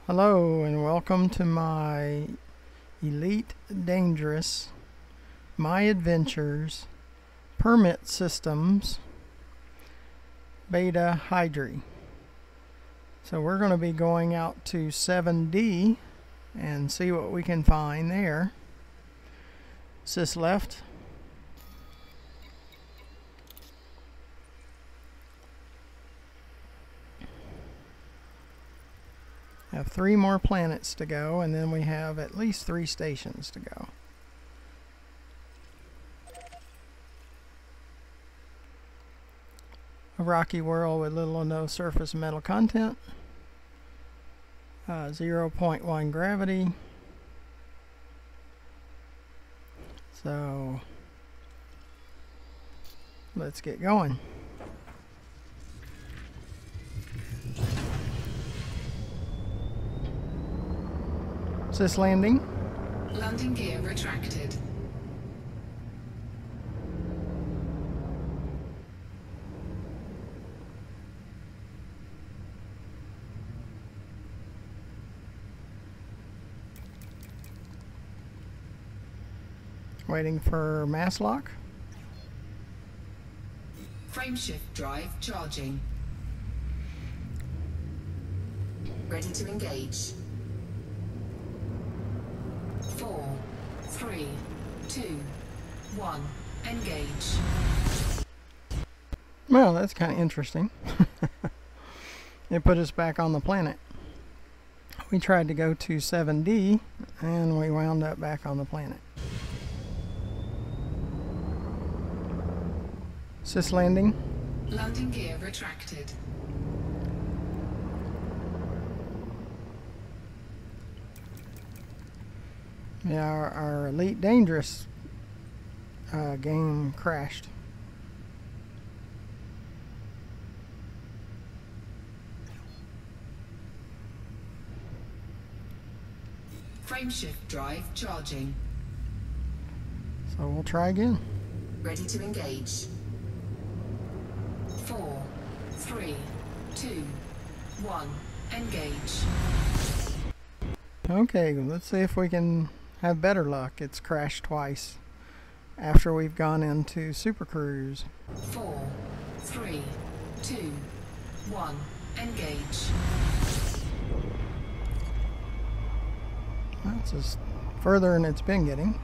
Hello and welcome to my Elite Dangerous My Adventures Permit Systems Beta Hydri. So we're going to be going out to 7D and see what we can find there. Sys left. Have 3 more planets to go, and then we have at least 3 stations to go. A rocky world with little or no surface metal content. 0.1 gravity. So let's get going. Sys landing. Landing gear retracted. Waiting for mass lock. Frameshift drive charging. Ready to engage. 4, 3, 2, 1, engage. Well, that's kind of interesting. It put us back on the planet. We tried to go to 7D and we wound up back on the planet. Sys landing. Landing gear retracted. Yeah, our Elite Dangerous game crashed. Frameshift drive charging. So we'll try again. Ready to engage. 4, 3, 2, 1, engage. Okay, let's see if we can have better luck. It's crashed twice after we've gone into Super Cruise. 4, 3, 2, 1, engage. That's just further than it's been getting.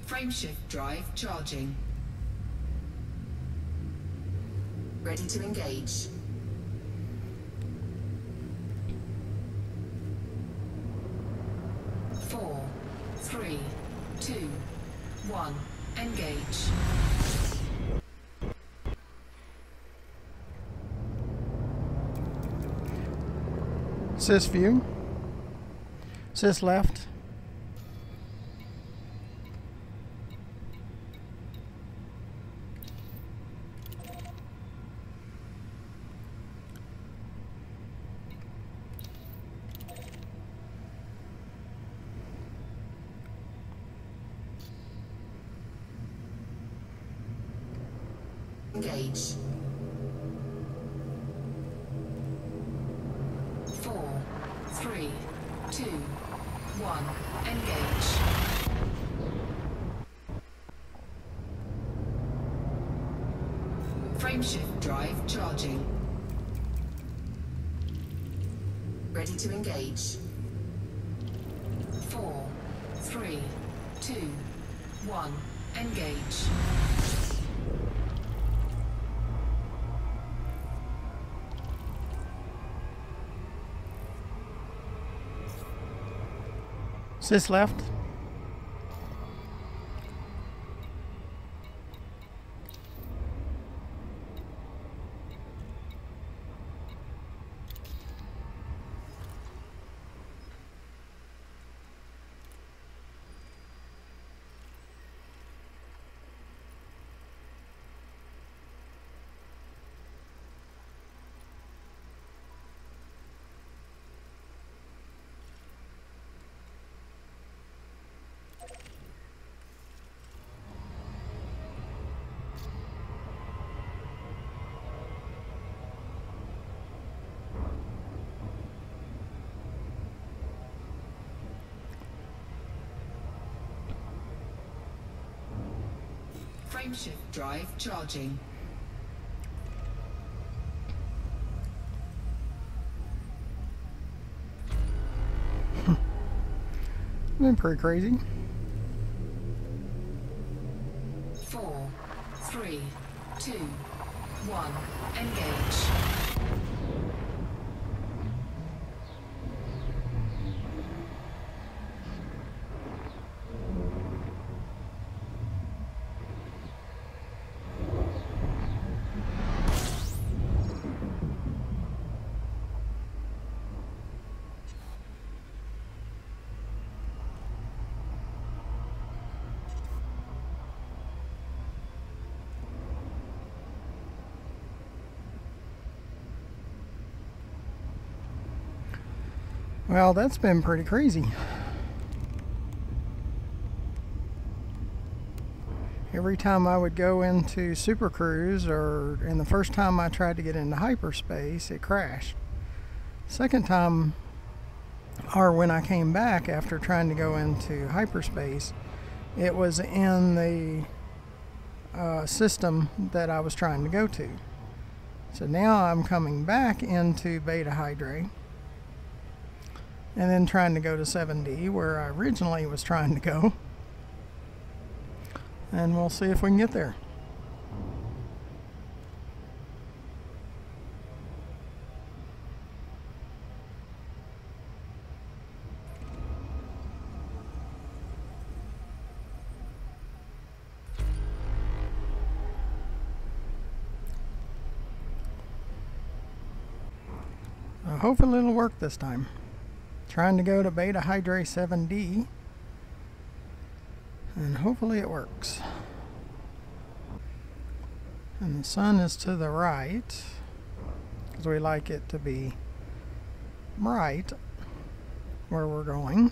Frameshift drive charging. Ready to engage. 4, 3, 2, 1, engage. Sys view. Sys left. Engage. 4, 3, 2, 1, engage. Frameshift drive charging. Ready to engage. 4, 3, 2, 1, engage. Sys left. Frameshift drive charging. Been pretty crazy. 4, 3, 2, 1, engage. Well, that's been pretty crazy. Every time I would go into Super Cruise, and the first time I tried to get into hyperspace, it crashed. Second time, or when I came back after trying to go into hyperspace, it was in the system that I was trying to go to. So now I'm coming back into Beta Hydri, and then trying to go to 7D where I originally was trying to go, and we'll see if we can get there. Hopefully it'll work this time. Trying to go to Beta Hydri 7D, and hopefully it works. And the sun is to the right because we like it to be bright where we're going.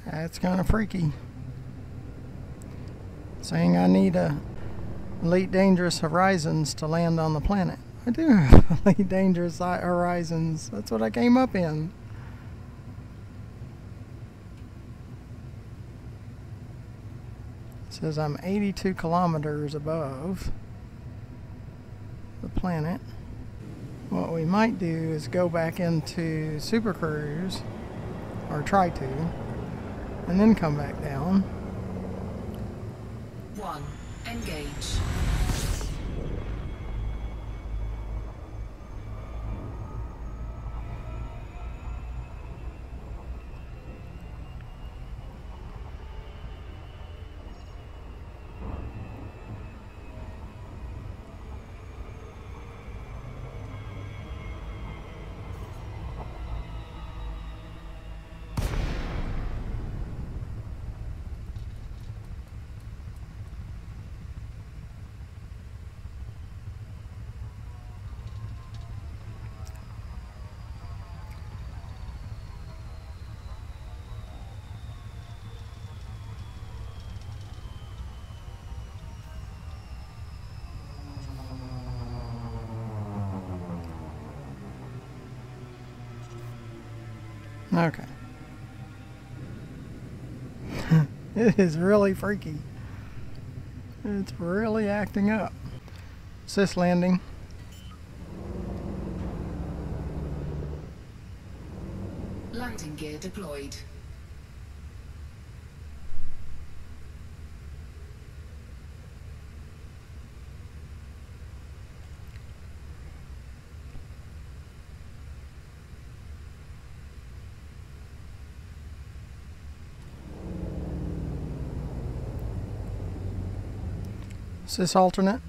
That's kind of freaky. Saying I need a Elite Dangerous Horizons to land on the planet. I do have Elite Dangerous Horizons. That's what I came up in. It says I'm 82 kilometers above the planet. What we might do is go back into Super Cruise, or try to, and then come back down. 1, engage. Okay. It is really freaky. It's really acting up. Sis landing. Landing gear deployed. Sis alternate.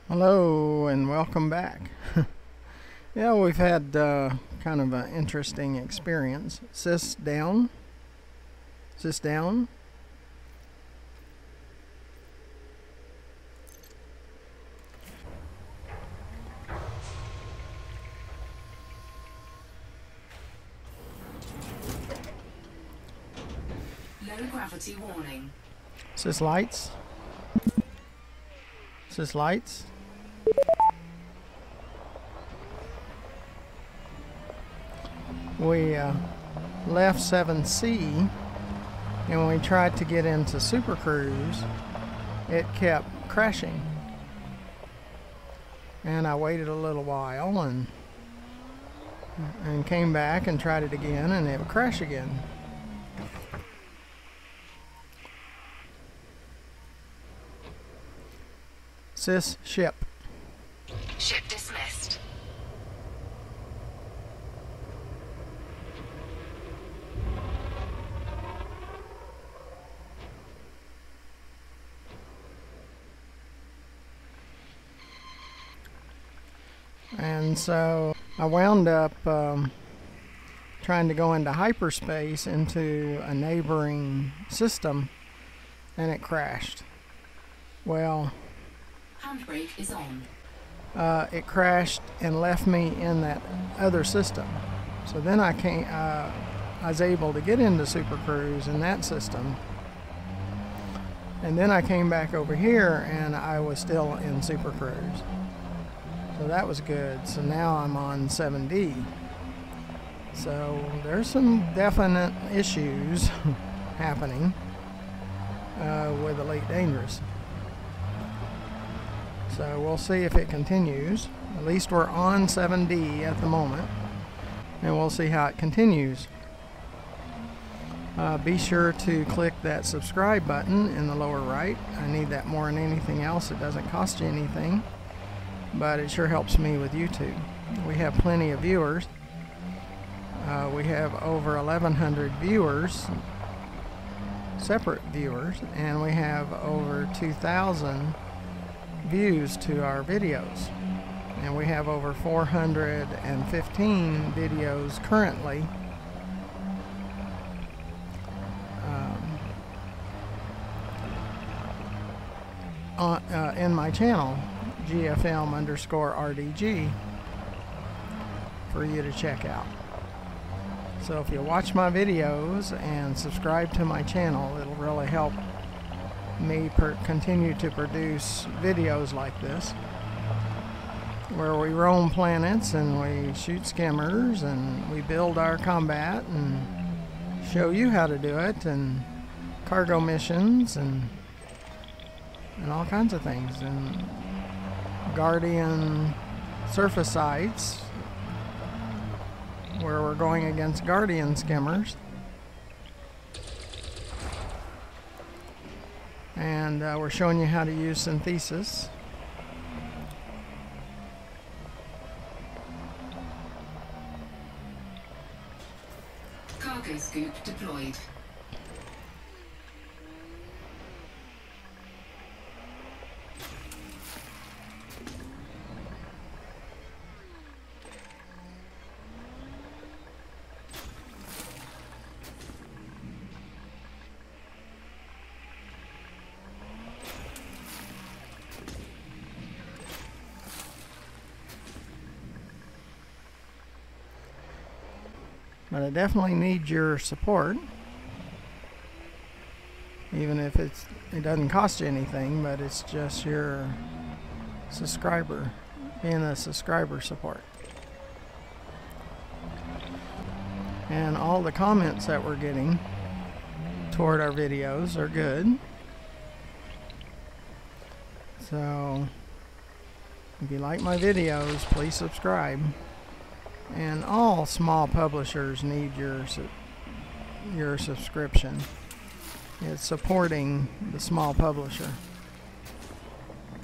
Hello and welcome back. Yeah, we've had kind of an interesting experience. Sis down. Sis down. Low gravity warning. Sis lights. Sis lights. We left 7C, and when we tried to get into Super Cruise, it kept crashing. And I waited a little while and came back and tried it again, and it would crash again. Sis ship. Ship dismissed. And so I wound up trying to go into hyperspace into a neighboring system, and it crashed. Well, Handbrake is on. it crashed and left me in that other system. So then I was able to get into Super Cruise in that system. And then I came back over here and I was still in Super Cruise. So that was good. So now I'm on 7D. So there's some definite issues happening with Elite Dangerous. So we'll see if it continues. At least we're on 7D at the moment, and we'll see how it continues. Be sure to click that subscribe button in the lower right. I need that more than anything else. It doesn't cost you anything, but it sure helps me with YouTube. We have plenty of viewers. We have over 1,100 viewers, separate viewers, and we have over 2,000 views to our videos, and we have over 415 videos currently in my channel, GFM_RDG, for you to check out. So if you watch my videos and subscribe to my channel, it'll really help me continue to produce videos like this, where we roam planets and we shoot skimmers and we build our combat and show you how to do it, and cargo missions and all kinds of things, and Guardian surface sites where we're going against Guardian skimmers. And we're showing you how to use synthesis. Cargo Cargo scoop deployed. But I definitely need your support, even if it doesn't cost you anything, but it's just your subscriber, being a subscriber support. And all the comments that we're getting toward our videos are good. So if you like my videos, please subscribe. And all small publishers need your subscription. It's supporting the small publisher,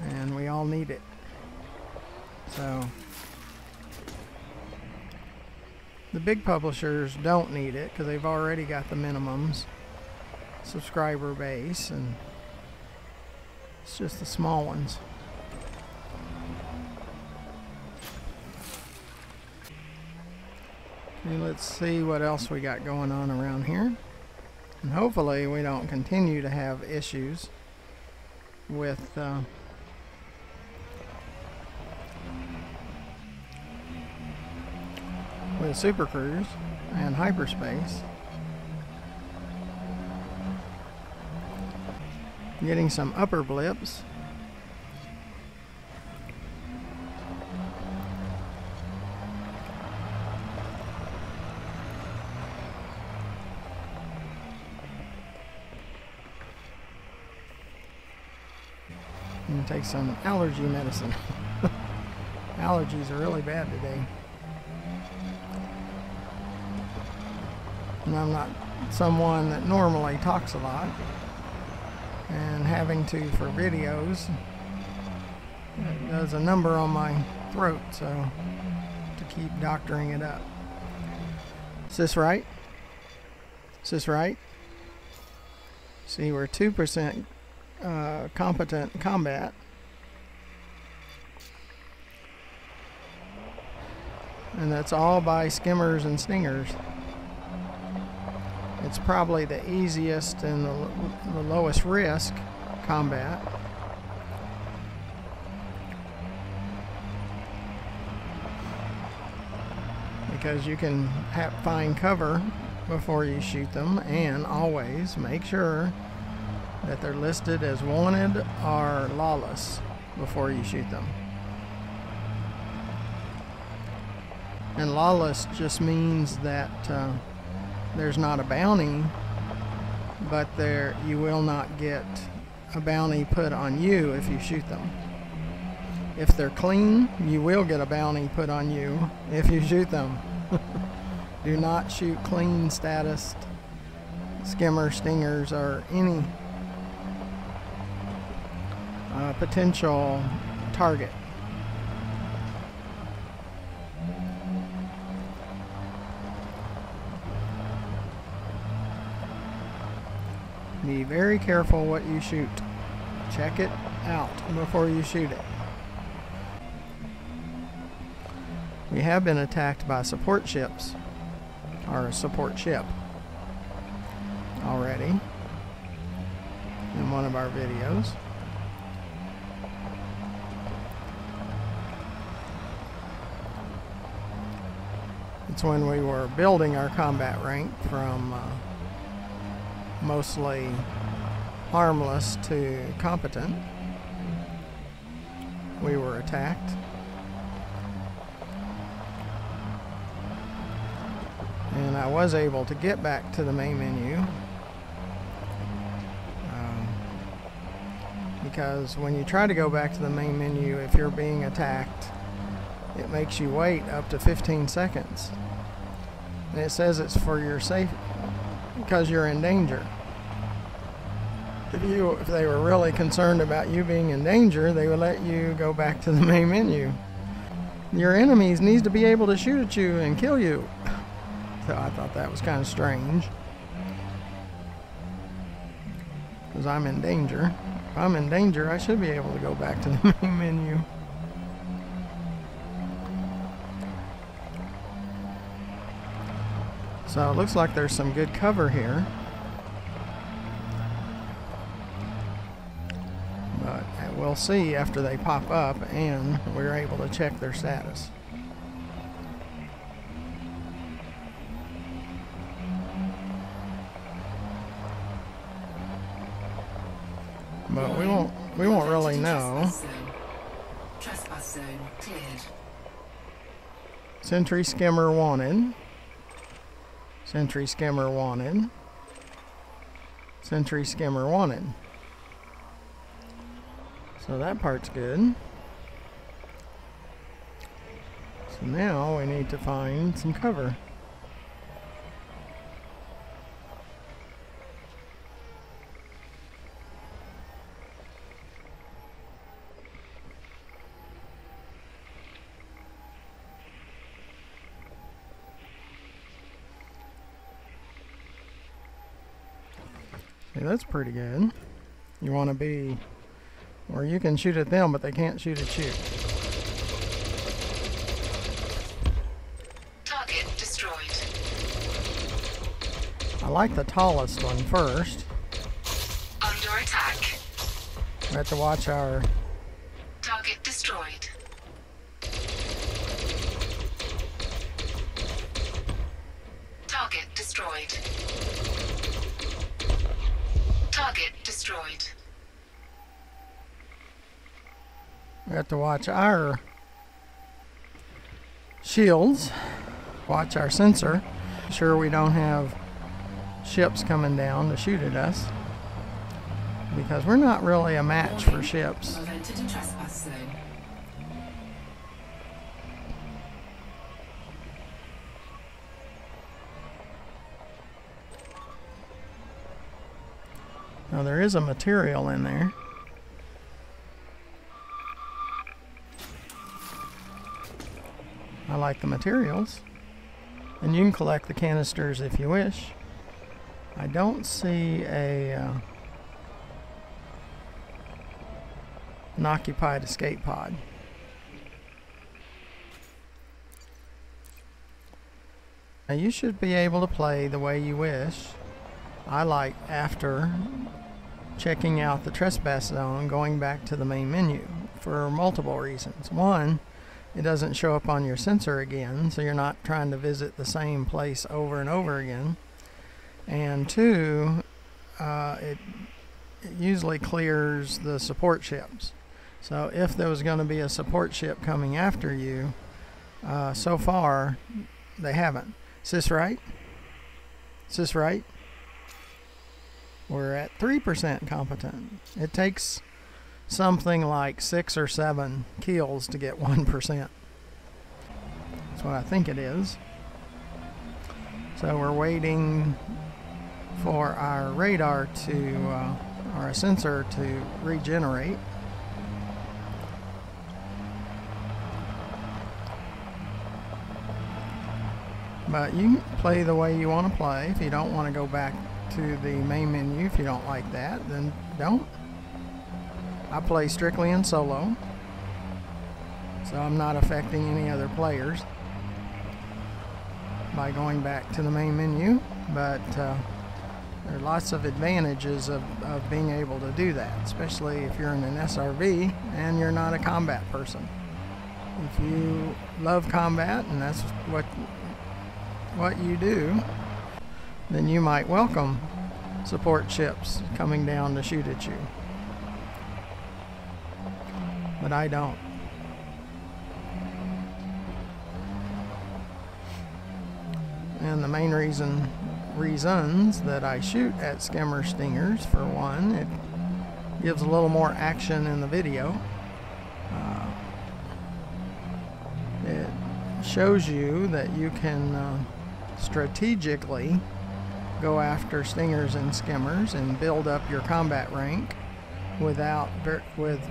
and we all need it. So the big publishers don't need it because they've already got the minimums subscriber base, and it's just the small ones. Okay, let's see what else we got going on around here, and hopefully we don't continue to have issues with Super Cruise and hyperspace. Getting some upper blips. And take some allergy medicine. Allergies are really bad today. And I'm not someone that normally talks a lot, and having to for videos, it does a number on my throat, so to keep doctoring it up. Is this right? Is this right? See, we're 2% competent combat. And that's all by skimmers and stingers. It's probably the easiest and the lowest risk combat. Because you can find cover before you shoot them, and always make sure that they're listed as wanted or lawless before you shoot them. And lawless just means that there's not a bounty, but you will not get a bounty put on you if you shoot them. If they're clean, you will get a bounty put on you if you shoot them. Do not shoot clean status skimmer, stingers, or any potential target. Be very careful what you shoot. Check it out before you shoot it. We have been attacked by support ships, or a support ship, already in one of our videos. It's when we were building our combat rank from mostly harmless to competent. We were attacked. And I was able to get back to the main menu because when you try to go back to the main menu, if you're being attacked, it makes you wait up to 15 seconds. And it says it's for your safety, because you're in danger. If they were really concerned about you being in danger, they would let you go back to the main menu. Your enemies need to be able to shoot at you and kill you. So I thought that was kind of strange. Because I'm in danger. If I'm in danger, I should be able to go back to the main menu. So it looks like there's some good cover here. But we'll see after they pop up and we're able to check their status. But we won't really know. Trespass zone cleared. Sentry skimmer wanted. Sentry skimmer wanted. Sentry skimmer wanted. So that part's good. So now we need to find some cover. See, that's pretty good. You want to be where you can shoot at them, but they can't shoot at you. Target destroyed. I like the tallest one first. Under attack. We have to watch our... Target destroyed. Target destroyed. Target destroyed. We have to watch our shields, watch our sensor, ensure we don't have ships coming down to shoot at us, because we're not really a match for ships. I've entered a trespass zone. Now there is a material in there. I like the materials. And you can collect the canisters if you wish. I don't see an occupied escape pod. Now you should be able to play the way you wish. I like, after checking out the trespass zone, going back to the main menu for multiple reasons. One, it doesn't show up on your sensor again, so you're not trying to visit the same place over and over again. And two, it usually clears the support ships. So if there was going to be a support ship coming after you, so far they haven't. Is this right? Is this right? We're at 3% competent. It takes something like 6 or 7 kills to get 1%. That's what I think it is. So we're waiting for our radar to, or our sensor to regenerate. But you can play the way you want to play. If you don't want to go back to the main menu, if you don't like that, then don't. I play strictly in solo, so I'm not affecting any other players by going back to the main menu, but there are lots of advantages of being able to do that, especially if you're in an SRV and you're not a combat person. If you love combat and that's what you do, then you might welcome support ships coming down to shoot at you. But I don't. And the main reasons that I shoot at skimmer stingers, for one, it gives a little more action in the video. It shows you that you can strategically go after stingers and skimmers and build up your combat rank with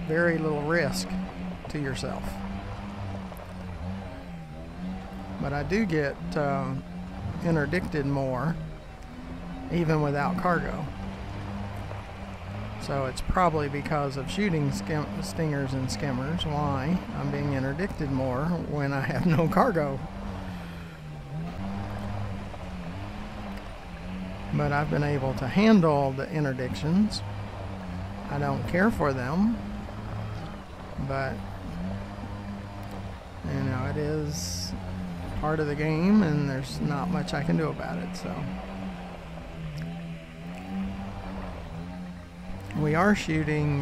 very little risk to yourself. But I do get interdicted more, even without cargo. So it's probably because of shooting stingers and skimmers why I'm being interdicted more when I have no cargo. But I've been able to handle the interdictions. I don't care for them, but you know, it is part of the game and there's not much I can do about it. So we are shooting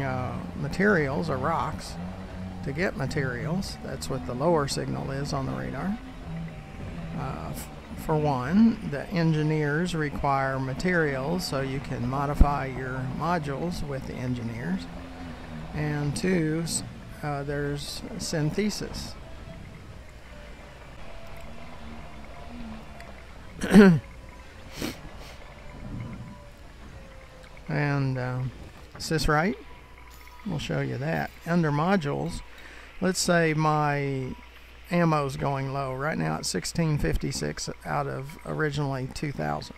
materials or rocks to get materials. That's what the lower signal is on the radar. For one, the engineers require materials so you can modify your modules with the engineers. And two, there's synthesis. And is this right? We'll show you that. Under modules, let's say my ammo's going low. Right now it's 1656 out of originally 2000.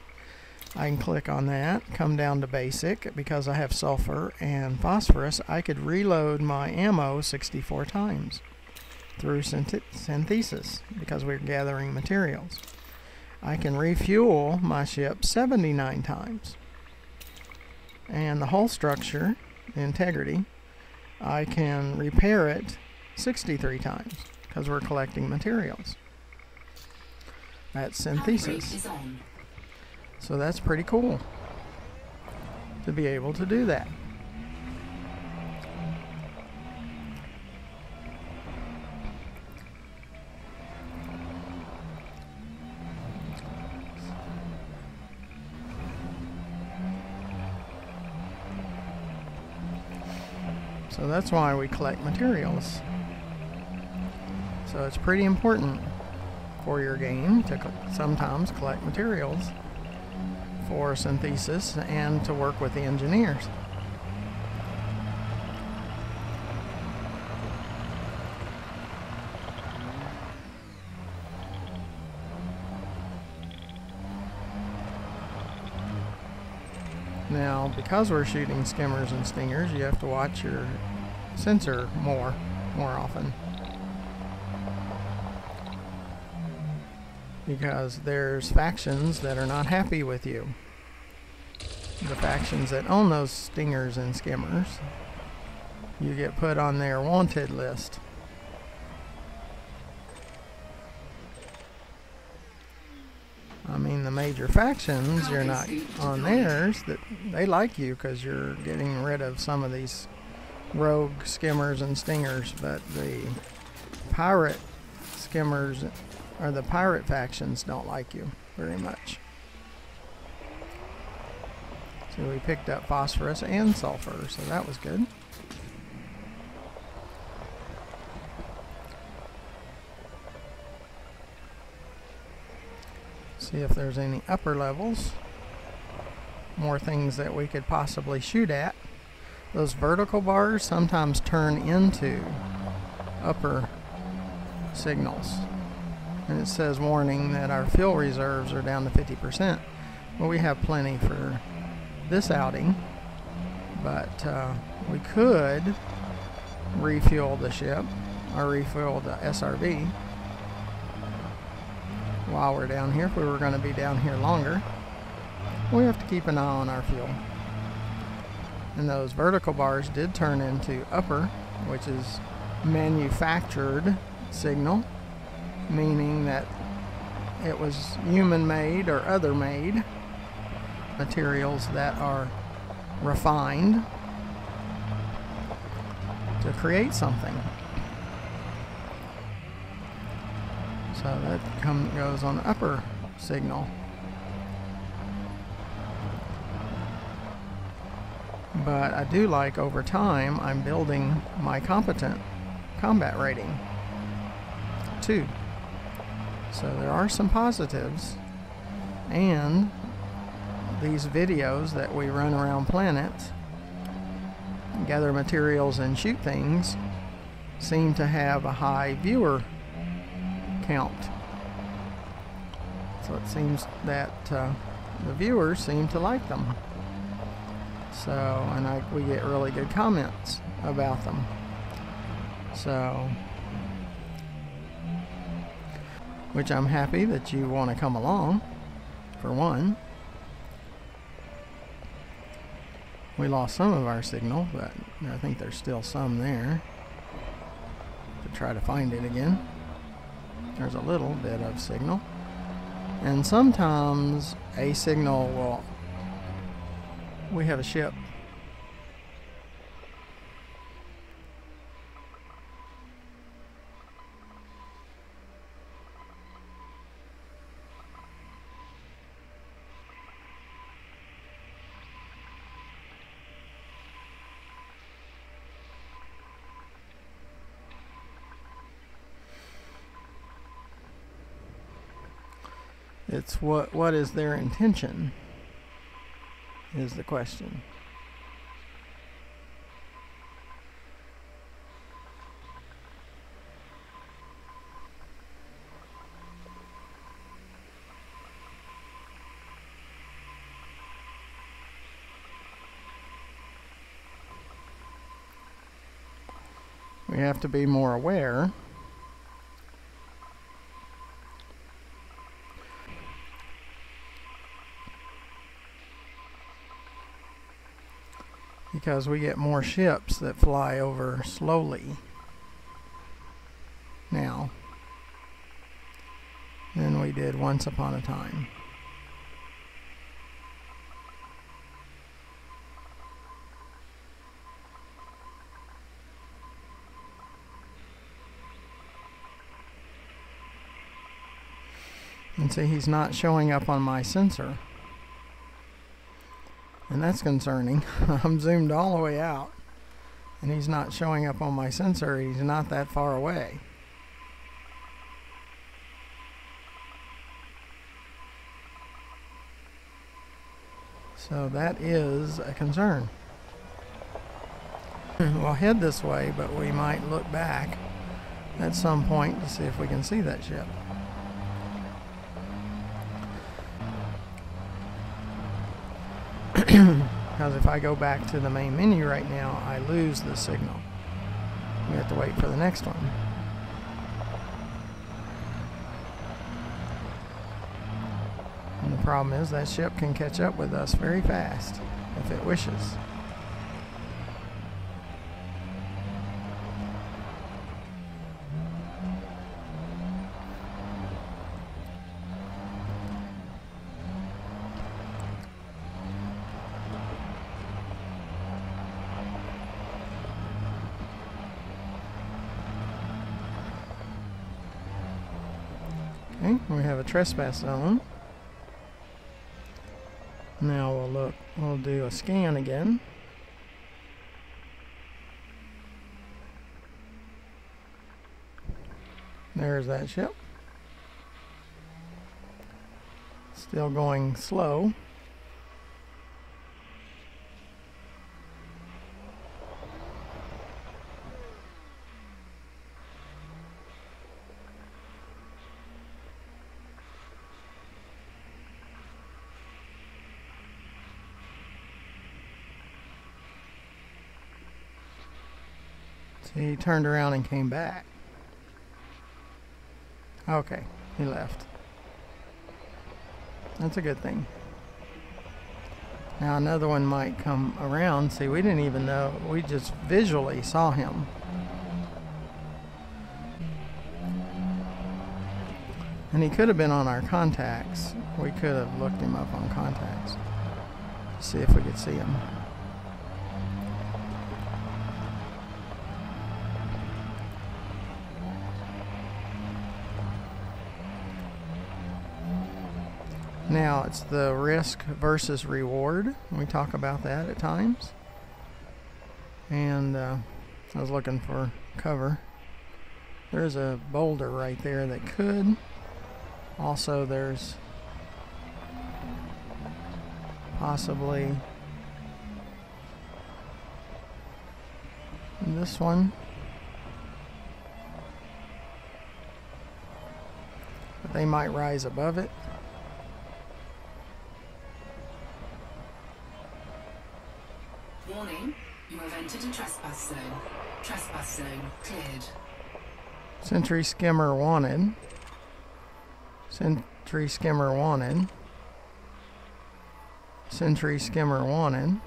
I can click on that, come down to basic. Because I have sulfur and phosphorus, I could reload my ammo 64 times through synthesis because we're gathering materials. I can refuel my ship 79 times. And the hull structure, the integrity, I can repair it 63 times because we're collecting materials. That's synthesis. So that's pretty cool to be able to do that. So that's why we collect materials. So it's pretty important for your game to sometimes collect materials for synthesis and to work with the engineers. Now, because we're shooting skimmers and stingers, you have to watch your sensor more often. Because there's factions that are not happy with you. The factions that own those stingers and skimmers, you get put on their wanted list. I mean, the major factions, you're not on theirs. That they like you because you're getting rid of some of these rogue skimmers and stingers, but the pirate skimmers or the pirate factions don't like you very much. So we picked up phosphorus and sulfur, so that was good. See if there's any upper levels, more things that we could possibly shoot at. Those vertical bars sometimes turn into upper signals. And it says warning that our fuel reserves are down to 50%. Well, we have plenty for this outing, but we could refuel the ship or refuel the SRV while we're down here. If we were going to be down here longer, we have to keep an eye on our fuel. And those vertical bars did turn into upper, which is manufactured signal, meaning that it was human made or other made materials that are refined to create something. So that goes on the upper signal. But I do like over time I'm building my competent combat rating too. So there are some positives, and these videos that we run around planet, gather materials and shoot things, seem to have a high viewer count. So it seems that the viewers seem to like them. So, and we get really good comments about them. So, which I'm happy that you want to come along, for one. We lost some of our signal, but I think there's still some there. To try to find it again. There's a little bit of signal. And sometimes a signal will... We have a ship. It's what is their intention is the question. We have to be more aware. Because we get more ships that fly over slowly now than we did once upon a time. And see, he's not showing up on my sensor. And that's concerning. I'm zoomed all the way out, and he's not showing up on my sensor. He's not that far away. So that is a concern. We'll head this way, but we might look back at some point to see if we can see that ship. Because if I go back to the main menu right now, I lose the signal. We have to wait for the next one. And the problem is that ship can catch up with us very fast if it wishes. Okay, we have a trespass zone. Now we'll do a scan again. There's that ship. Still going slow. He turned around and came back. Okay, he left. That's a good thing. Now another one might come around. See, we didn't even know. We just visually saw him. And he could have been on our contacts. We could have looked him up on contacts to see if we could see him. Now it's the risk versus reward. We talk about that at times. And I was looking for cover. There's a boulder right there that could. Also there's possibly this one. But they might rise above it. Warning, you have entered a trespass zone. Trespass zone cleared. Sentry skimmer wanted. Sentry skimmer wanted. Sentry skimmer wanted.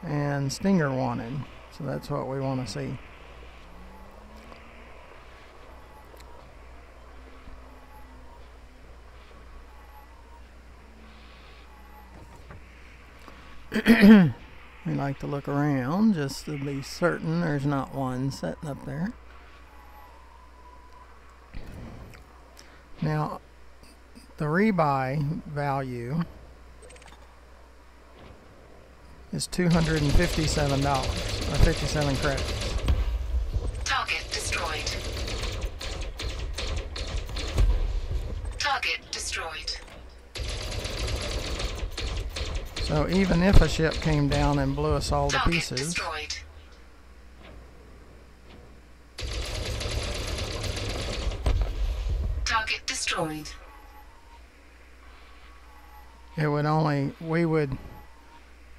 And stinger wanted. So that's what we want to see. We like to look around just to be certain there's not one sitting up there. Now, the rebuy value is $257 or 57 credits. Target destroyed. Target destroyed. So even if a ship came down and blew us all to Target pieces, destroyed. Target destroyed. it would only, we would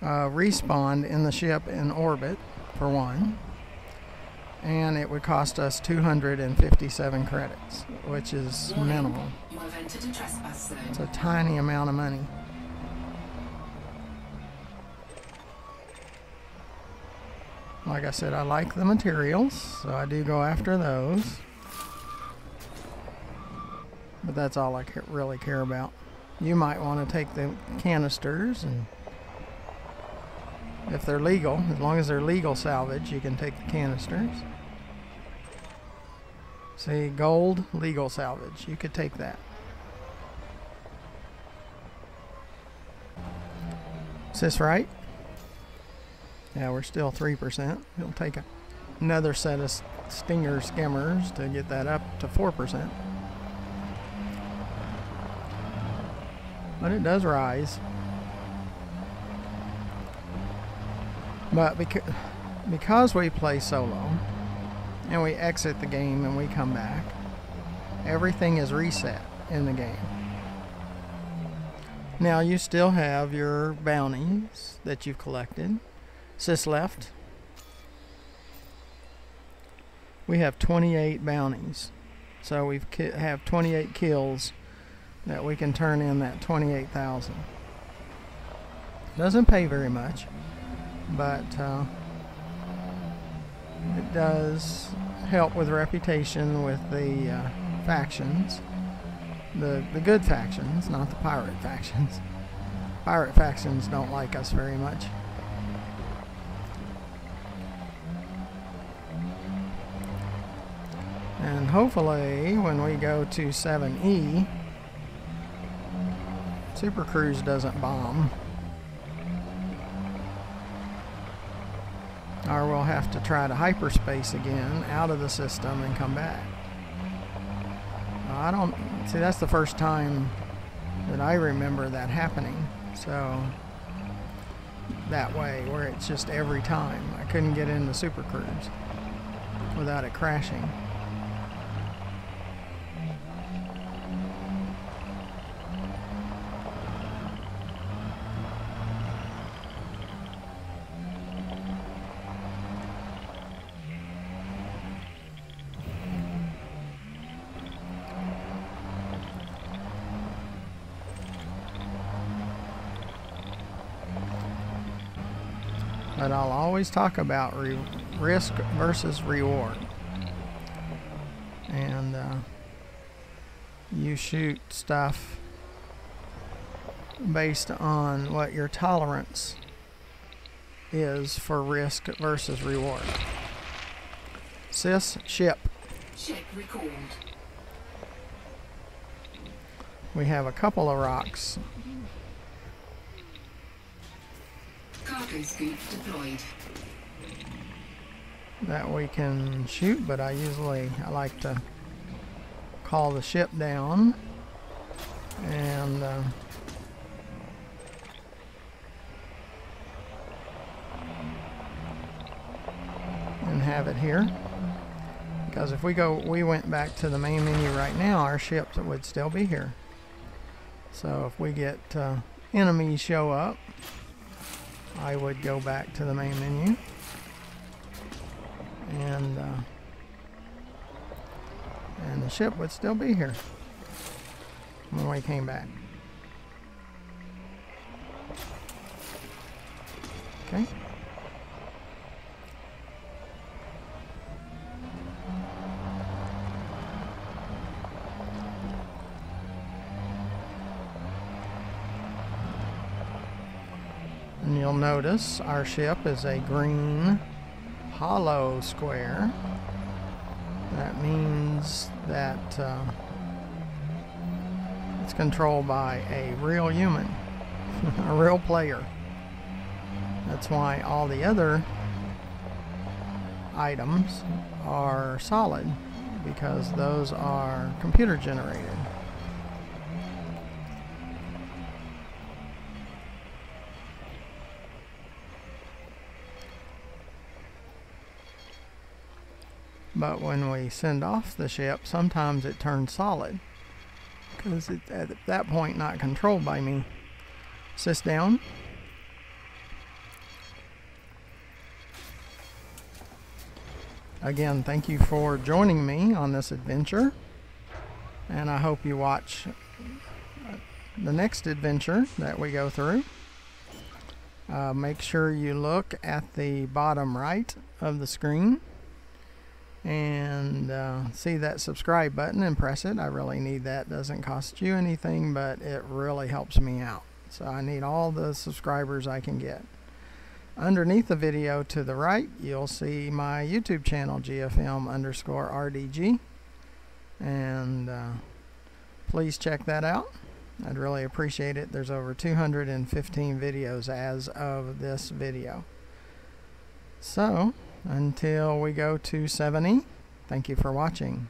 respawn in the ship in orbit, for one, and it would cost us 257 credits, which is minimal. You have entered a trespass zone. It's a tiny amount of money. Like I said, I like the materials, so I do go after those. But that's all I really care about. You might want to take the canisters, and if they're legal, as long as they're legal salvage, you can take the canisters. See, gold, legal salvage. You could take that. Is this right? Yeah, we're still 3%. It'll take another set of stinger skimmers to get that up to 4%. But it does rise. But because we play solo and we exit the game and we come back, everything is reset in the game. Now you still have your bounties that you've collected. Sis left. We have 28 bounties. So we have 28 kills that we can turn in that 28,000. Doesn't pay very much, but it does help with reputation with the factions. The good factions, not the pirate factions. Pirate factions don't like us very much. And hopefully when we go to 7E, Super Cruise doesn't bomb. Or we'll have to try to hyperspace again out of the system and come back. I don't see, that's the first time that I remember that happening. So that way, where it's just every time. I couldn't get into Super Cruise without it crashing. But I'll always talk about risk versus reward. And you shoot stuff based on what your tolerance is for risk versus reward. Sis, ship. Ship recalled. We have a couple of rocks. Cargo scoop deployed. That we can shoot, but I like to call the ship down and have it here, because if we went back to the main menu right now, our ships would still be here. So if we get enemies show up, I would go back to the main menu and the ship would still be here when we came back. Okay. And you'll notice our ship is a green hollow square. That means that it's controlled by a real human, a real player. That's why all the other items are solid, because those are computer generated. But when we send off the ship, sometimes it turns solid, because it's at that point not controlled by me. Sys down. Again, thank you for joining me on this adventure, and I hope you watch the next adventure that we go through. Make sure you look at the bottom right of the screen and see that subscribe button and press it. I really need that. Doesn't cost you anything, but it really helps me out. So I need all the subscribers I can get. Underneath the video to the right, you'll see my YouTube channel, GFM_RDG, and please check that out. I'd really appreciate it. There's over 215 videos as of this video. So until we go to 70, thank you for watching.